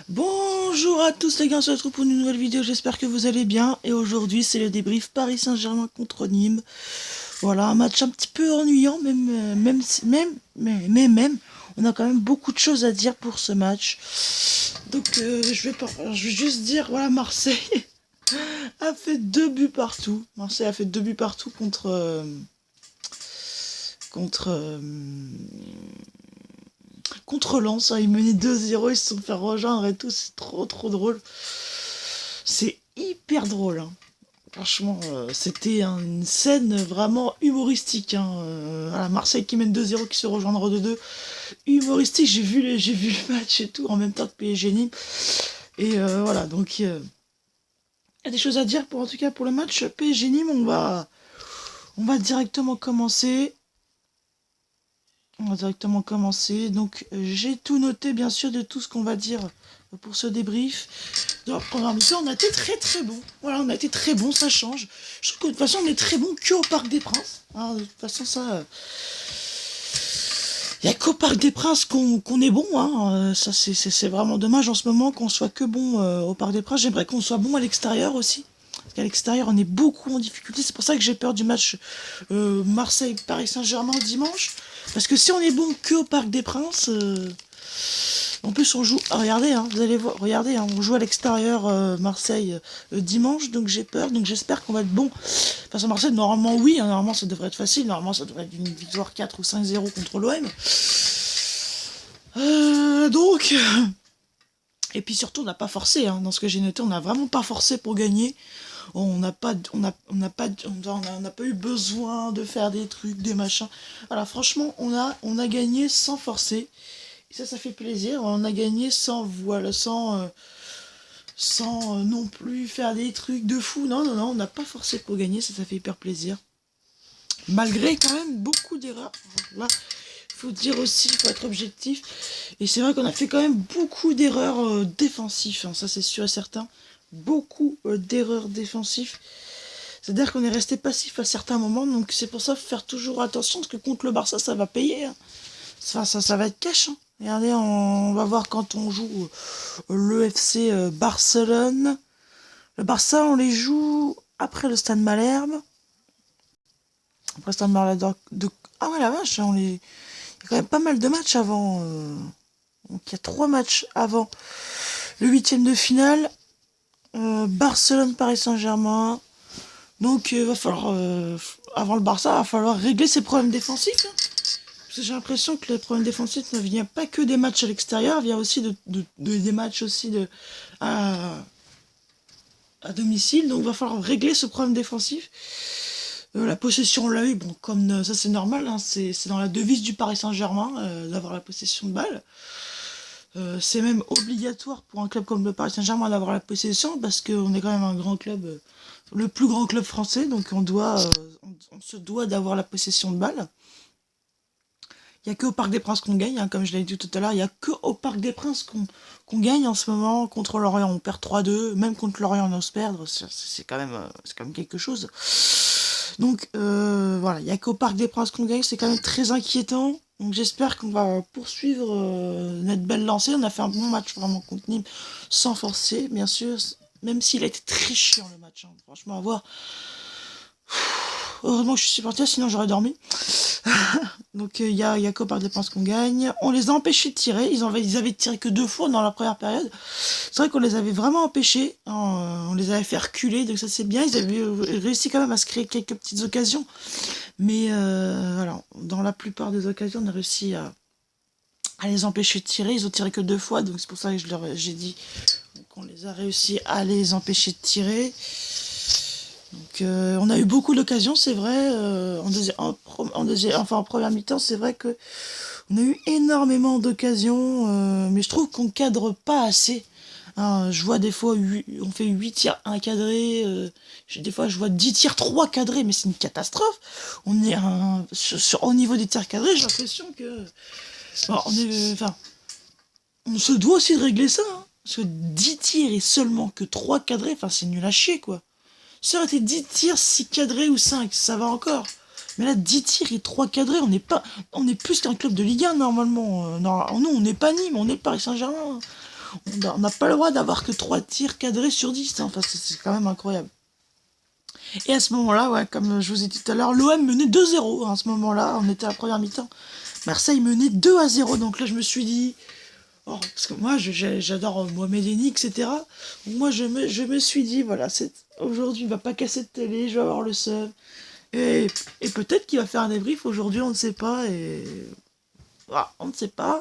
Bonjour à tous les gars, on se retrouve pour une nouvelle vidéo, j'espère que vous allez bien. Et aujourd'hui c'est le débrief Paris Saint-Germain contre Nîmes. Voilà, un match un petit peu ennuyant, même, on a quand même beaucoup de choses à dire pour ce match. Donc je vais juste dire, voilà, Marseille a fait 2 buts partout. Marseille a fait 2 buts partout contre, euh, contre Lens, hein. Ils menaient 2-0, ils se sont fait rejoindre et tout, c'est trop drôle. C'est hyper drôle, hein. Franchement, c'était une scène vraiment humoristique, hein. Voilà, Marseille qui mène 2-0, qui se rejoindra 2-2. Humoristique, j'ai vu le match et tout en même temps que PSG Nîmes. Et voilà, donc il y a des choses à dire en tout cas pour le match PSG Nîmes. On va directement commencer. Donc j'ai tout noté bien sûr de tout ce qu'on va dire pour ce débrief. Dans le programme, on a été très bon. Voilà, on a été très bon, ça change. Je trouve que de toute façon on est très bon que au Parc des Princes, hein. De toute façon ça, il y a qu'au Parc des Princes qu'on est bon, hein. Ça c'est vraiment dommage en ce moment qu'on soit que bon au Parc des Princes. J'aimerais qu'on soit bon à l'extérieur aussi. Parce qu'à l'extérieur, on est beaucoup en difficulté. C'est pour ça que j'ai peur du match Marseille-Paris Saint-Germain dimanche. Parce que si on est bon que au Parc des Princes, en plus on joue. Regardez, hein, vous allez voir, regardez, hein, on joue à l'extérieur Marseille dimanche, donc j'ai peur, donc j'espère qu'on va être bon. Face à Marseille, normalement oui, hein, normalement ça devrait être facile, normalement ça devrait être une victoire 4 ou 5-0 contre l'OM. Donc. Et puis surtout, on n'a pas forcé, hein, dans ce que j'ai noté, on n'a vraiment pas forcé pour gagner. On n'a pas, on n'a pas eu besoin de faire des trucs, des machins. Voilà, franchement, on a gagné sans forcer. Et ça fait plaisir. On a gagné sans, voilà, sans non plus faire des trucs de fou. Non, on n'a pas forcé pour gagner. Ça fait hyper plaisir. Malgré quand même beaucoup d'erreurs. Là, faut dire aussi, il faut être objectif. Et c'est vrai qu'on a fait quand même beaucoup d'erreurs défensives, hein, ça c'est sûr et certain. Beaucoup d'erreurs défensives. C'est-à-dire qu'on est resté passif à certains moments, donc c'est pour ça qu'il faut faire toujours attention, parce que contre le Barça, ça va payer, hein. Ça va être cash, hein. Regardez, on va voir quand on joue l'EFC Barcelone. Le Barça, on les joue après le Stade Malherbe. Après le Stade Malherbe Ah ouais, la vache, on les... il y a quand même pas mal de matchs avant. Donc il y a 3 matchs avant le 8e de finale. Barcelone-Paris Saint-Germain. Donc va falloir, avant le Barça, il va falloir régler ses problèmes défensifs, hein. Parce que j'ai l'impression que les problèmes défensifs ne viennent pas que des matchs à l'extérieur, il y a aussi des matchs aussi à domicile. Donc il va falloir régler ce problème défensif. La possession, on l'a eu, bon, comme ça c'est normal, hein, c'est dans la devise du Paris Saint-Germain d'avoir la possession de balle. C'est même obligatoire pour un club comme le Paris Saint-Germain d'avoir la possession parce qu'on est quand même un grand club, le plus grand club français, donc on se doit d'avoir la possession de balle. Il n'y a que au Parc des Princes qu'on gagne, hein, comme je l'ai dit tout à l'heure, il n'y a que au Parc des Princes qu'on gagne en ce moment. Contre Lorient, on perd 3-2, même contre Lorient, on ose perdre, c'est quand même quelque chose. Donc voilà, il n'y a qu'au Parc des Princes qu'on gagne, c'est quand même très inquiétant. Donc j'espère qu'on va poursuivre notre belle lancée. On a fait un bon match vraiment contre Nîmes, sans forcer, bien sûr. Même s'il a été très chiant le match, hein. Franchement, à voir. Heureusement que je suis supporter, sinon j'aurais dormi. Donc il y a qu'au Parc des Princes qu'on gagne. On les a empêchés de tirer. Ils avaient tiré que 2 fois dans la première période. C'est vrai qu'on les avait vraiment empêchés, hein. On les avait fait reculer, donc ça c'est bien. Ils avaient réussi quand même à se créer quelques petites occasions. Mais voilà, dans la plupart des occasions, on a réussi à les empêcher de tirer. Ils ont tiré que 2 fois, donc c'est pour ça que j'ai dit qu'on les a réussi à les empêcher de tirer. Donc on a eu beaucoup d'occasions, c'est vrai. En première mi-temps, c'est vrai que on a eu énormément d'occasions, mais je trouve qu'on cadre pas assez, hein. Je vois des fois, on fait 8 tirs encadrés, des fois je vois 10 tirs 3 cadrés, mais c'est une catastrophe. On est au niveau des tirs cadrés, j'ai l'impression que... Bon, on se doit aussi de régler ça, hein, parce que 10 tirs et seulement que 3 cadrés, enfin c'est nul à chier, quoi. Si ça aurait été 10 tirs, 6 cadrés ou 5, ça va encore. Mais là, 10 tirs et 3 cadrés, on est plus qu'un club de Ligue 1 normalement. Non, nous, on n'est pas Nîmes, on est Paris Saint-Germain. On n'a pas le droit d'avoir que 3 tirs cadrés sur 10. Hein. Enfin, c'est quand même incroyable. Et à ce moment-là, ouais, comme je vous ai dit tout à l'heure, l'OM menait 2-0. Hein, à ce moment-là, on était à la première mi-temps. Marseille menait 2-0. Donc là, je me suis dit... Oh, parce que moi, j'adore Mohamed Eni, etc. Donc moi, je me suis dit, voilà, aujourd'hui, il va pas casser de télé, je vais avoir le seum. Et peut-être qu'il va faire un débrief aujourd'hui, on ne sait pas. Et voilà, on ne sait pas.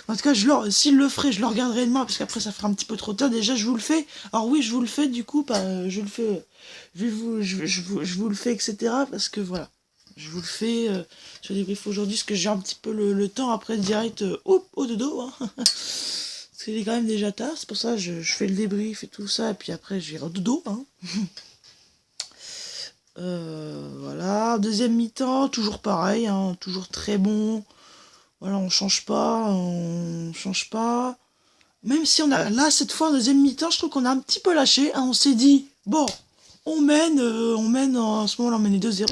En tout cas, s'il le ferait, je le regarderai demain, parce qu'après, ça fera un petit peu trop tard. Déjà, je vous le fais. Alors oui, je vous le fais, du coup, je le fais. Je vous le fais, etc. Parce que voilà. Je vous le fais sur les débrief aujourd'hui, parce que j'ai un petit peu le temps après direct au dodo. Hein. Parce qu'il est quand même déjà tard, c'est pour ça que je fais le débrief et tout ça, et puis après j'irai au dodo. Hein. Voilà, deuxième mi-temps, toujours pareil, hein, toujours très bon. Voilà, on change pas, on change pas. Même si on a, là, cette fois, en deuxième mi-temps, je trouve qu'on a un petit peu lâché. Hein, on s'est dit, bon, on mène, à ce moment-là, on menait 2-0.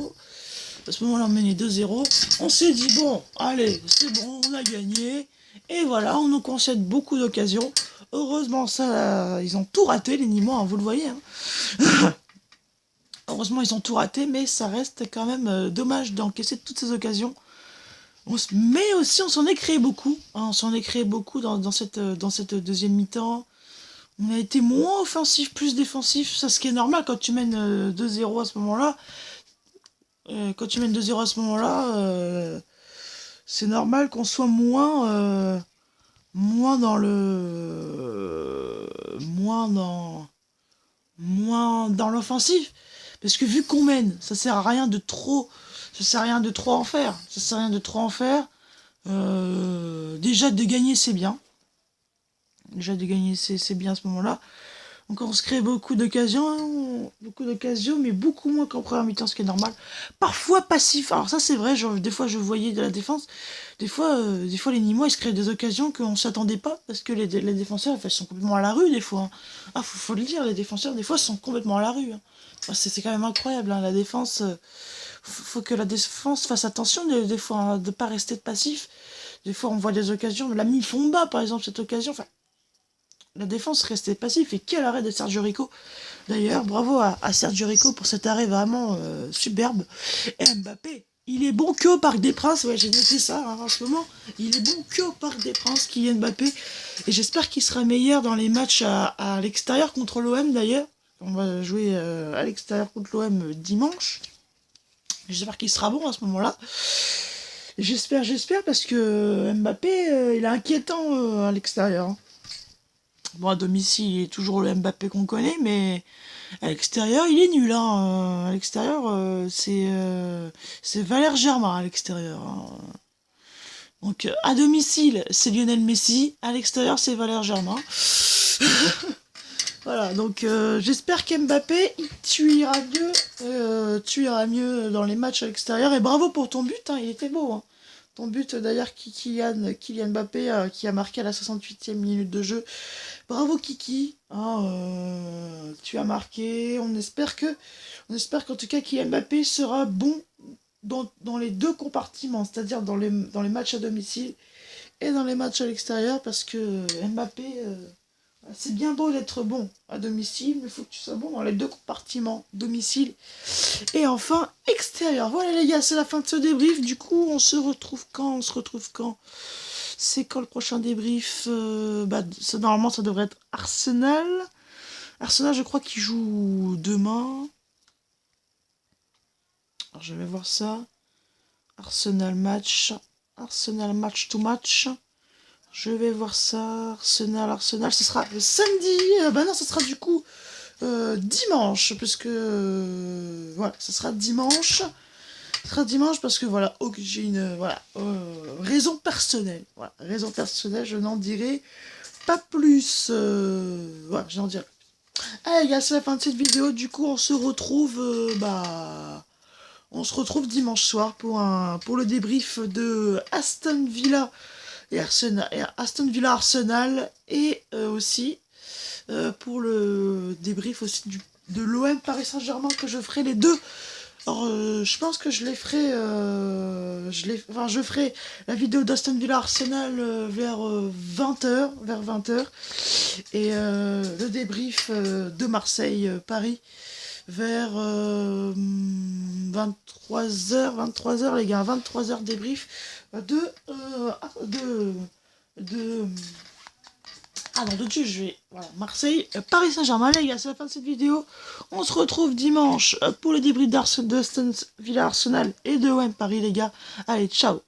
À ce moment-là, on menait 2-0. On s'est dit, bon, allez, c'est bon, on a gagné. Et voilà, on nous concède beaucoup d'occasions. Heureusement, ça, ils ont tout raté, les Nîmois, hein, vous le voyez. Hein. Heureusement, ils ont tout raté, mais ça reste quand même dommage d'encaisser toutes ces occasions. Mais aussi, on s'en est créé beaucoup. Hein, on s'en est créé beaucoup dans cette deuxième mi-temps. On a été moins offensif, plus défensif. Ça, ce qui est normal quand tu mènes 2-0 à ce moment-là. Quand tu mènes 2-0 à ce moment-là, c'est normal qu'on soit moins dans le... moins dans l'offensif. Parce que vu qu'on mène, ça sert à rien de trop... Ça sert à rien de trop en faire. Ça sert à rien de trop en faire. Déjà de gagner c'est bien. Déjà de gagner c'est bien à ce moment-là. Donc on se crée beaucoup d'occasions, mais beaucoup moins qu'en première mi-temps, ce qui est normal. Parfois passif. Alors ça c'est vrai, des fois je voyais de la défense. Des fois les Nîmois ils se créent des occasions qu'on s'attendait pas parce que les défenseurs ils sont complètement à la rue des fois. Hein. Ah faut le dire, les défenseurs des fois sont complètement à la rue. Hein. Enfin, c'est quand même incroyable. Hein. La défense. Faut que la défense fasse attention des fois, hein, de pas rester passif. Des fois, on voit des occasions. L'ami Fomba, par exemple, cette occasion. Enfin, la défense restait passif. Et quel arrêt de Sergio Rico. D'ailleurs, bravo à Sergio Rico pour cet arrêt vraiment superbe. Et Mbappé, il est bon que au Parc des Princes. Ouais, j'ai noté ça hein, en ce moment. Il est bon que au Parc des Princes, Kylian Mbappé. Et j'espère qu'il sera meilleur dans les matchs à l'extérieur contre l'OM d'ailleurs. On va jouer à l'extérieur contre l'OM dimanche. J'espère qu'il sera bon à ce moment-là. J'espère, parce que Mbappé, il est inquiétant à l'extérieur. Hein. Bon, à domicile, il est toujours le Mbappé qu'on connaît, mais à l'extérieur, il est nul. Hein. À l'extérieur, c'est Valère Germain à l'extérieur. Hein. Donc, à domicile, c'est Lionel Messi. À l'extérieur, c'est Valère Germain. Voilà, donc j'espère qu'Mbappé, tu iras mieux dans les matchs à l'extérieur. Et bravo pour ton but, hein, il était beau. Hein. Ton but d'ailleurs, Kylian Mbappé, qui a marqué à la 68e minute de jeu. Bravo Kiki, hein, tu as marqué. On espère qu'en tout cas Kylian Mbappé sera bon dans les deux compartiments, c'est-à-dire dans les matchs à domicile et dans les matchs à l'extérieur, parce que Mbappé... c'est bien beau d'être bon à domicile, mais il faut que tu sois bon dans les deux compartiments, domicile et enfin extérieur. Voilà les gars, c'est la fin de ce débrief. Du coup, on se retrouve quand C'est quand le prochain débrief normalement, ça devrait être Arsenal. Arsenal, je crois qu'il joue demain. Alors, je vais voir ça. Arsenal match to match. Je vais voir ça. Arsenal. Ce sera le samedi. Non, ce sera du coup dimanche. Puisque. Voilà, ce sera dimanche. Ce sera dimanche parce que voilà, j'ai une. Voilà. Raison personnelle. Voilà, raison personnelle, je n'en dirai pas plus. Voilà, je n'en dirai pas plus. Allez, les gars, c'est la fin de cette vidéo. Du coup, on se retrouve. On se retrouve dimanche soir pour le débrief de Aston Villa. Et Aston Villa Arsenal et aussi pour le débrief aussi de l'OM Paris Saint-Germain que je ferai les deux. Alors je pense que je les ferai je ferai la vidéo d'Aston Villa Arsenal vers 20h Et le débrief de Marseille-Paris vers 23h les gars, 23h débrief de ah non, de Dieu, je vais... Voilà, Marseille, Paris Saint-Germain, les gars, c'est la fin de cette vidéo. On se retrouve dimanche pour le débrief d'Aston Villa Arsenal et de OM Paris, les gars. Allez, ciao.